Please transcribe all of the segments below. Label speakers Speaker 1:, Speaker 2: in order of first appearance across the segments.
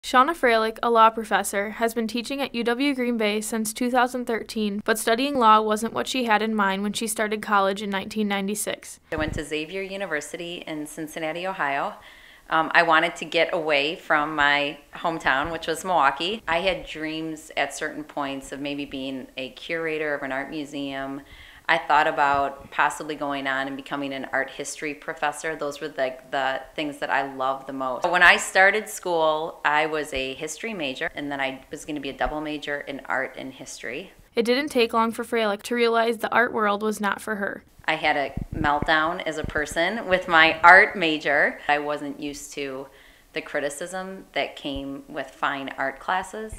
Speaker 1: Shauna Froelich, a law professor, has been teaching at UW Green Bay since 2013, but studying law wasn't what she had in mind when she started college in 1996.
Speaker 2: I went to Xavier University in Cincinnati, Ohio. I wanted to get away from my hometown, which was Milwaukee. I had dreams at certain points of maybe being a curator of an art museum. I thought about possibly going on and becoming an art history professor. Those were the things that I loved the most. When I started school, I was a history major, and then I was going to be a double major in art and history.
Speaker 1: It didn't take long for Froelich to realize the art world was not for her.
Speaker 2: I had a meltdown as a person with my art major. I wasn't used to the criticism that came with fine art classes.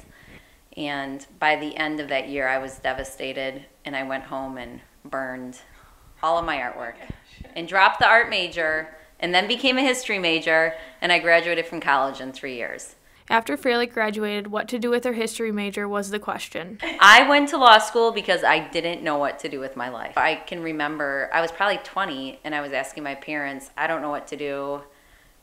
Speaker 2: And by the end of that year, I was devastated, and I went home and burned all of my artwork and dropped the art major and then became a history major, and I graduated from college in 3 years.
Speaker 1: After Froelich graduated, what to do with her history major was the question.
Speaker 2: I went to law school because I didn't know what to do with my life. I can remember I was probably 20 and I was asking my parents, I don't know what to do.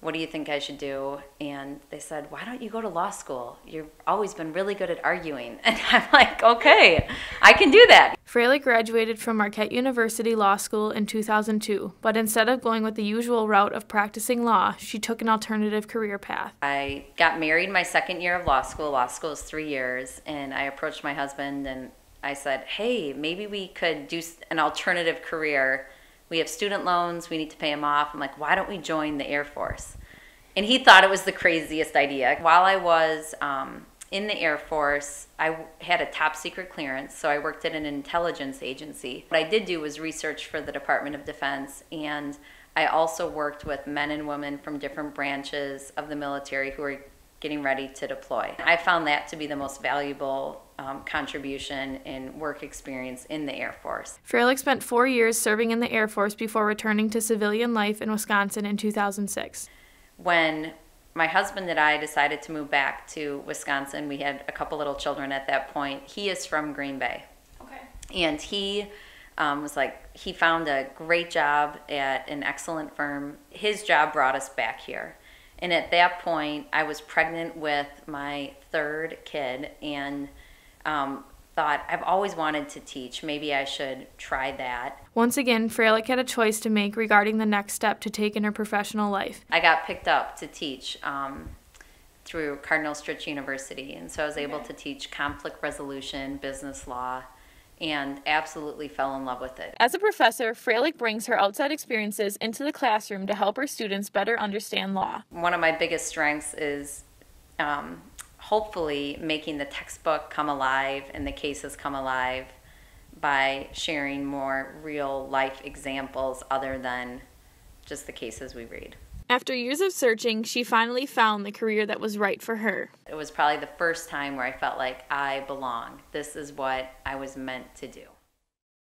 Speaker 2: What do you think I should do? And they said, why don't you go to law school? You've always been really good at arguing. And I'm like, okay, I can do that.
Speaker 1: Froelich graduated from Marquette University Law School in 2002, but instead of going with the usual route of practicing law, she took an alternative career path.
Speaker 2: I got married my second year of law school. Law school is 3 years. And I approached my husband and I said, hey, maybe we could do an alternative career. We have student loans, we need to pay them off. I'm like, why don't we join the Air Force? And he thought it was the craziest idea. While I was in the Air Force, I had a top secret clearance, so I worked at an intelligence agency. What I did do was research for the Department of Defense, and I also worked with men and women from different branches of the military who were getting ready to deploy. I found that to be the most valuable contribution and work experience in the Air Force.
Speaker 1: Froelich spent 4 years serving in the Air Force before returning to civilian life in Wisconsin in 2006.
Speaker 2: When my husband and I decided to move back to Wisconsin, we had a couple little children at that point. He is from Green Bay. Okay. And he was like, he found a great job at an excellent firm. His job brought us back here. And at that point, I was pregnant with my third kid and thought, I've always wanted to teach. Maybe I should try that.
Speaker 1: Once again, Froelich had a choice to make regarding the next step to take in her professional life.
Speaker 2: I got picked up to teach through Cardinal Stritch University, and so I was able to teach conflict resolution, business law, and absolutely fell in love with it.
Speaker 1: As a professor, Froelich brings her outside experiences into the classroom to help her students better understand law.
Speaker 2: One of my biggest strengths is hopefully making the textbook come alive and the cases come alive by sharing more real life examples other than just the cases we read.
Speaker 1: After years of searching, she finally found the career that was right for her.
Speaker 2: It was probably the first time where I felt like I belong. This is what I was meant to do.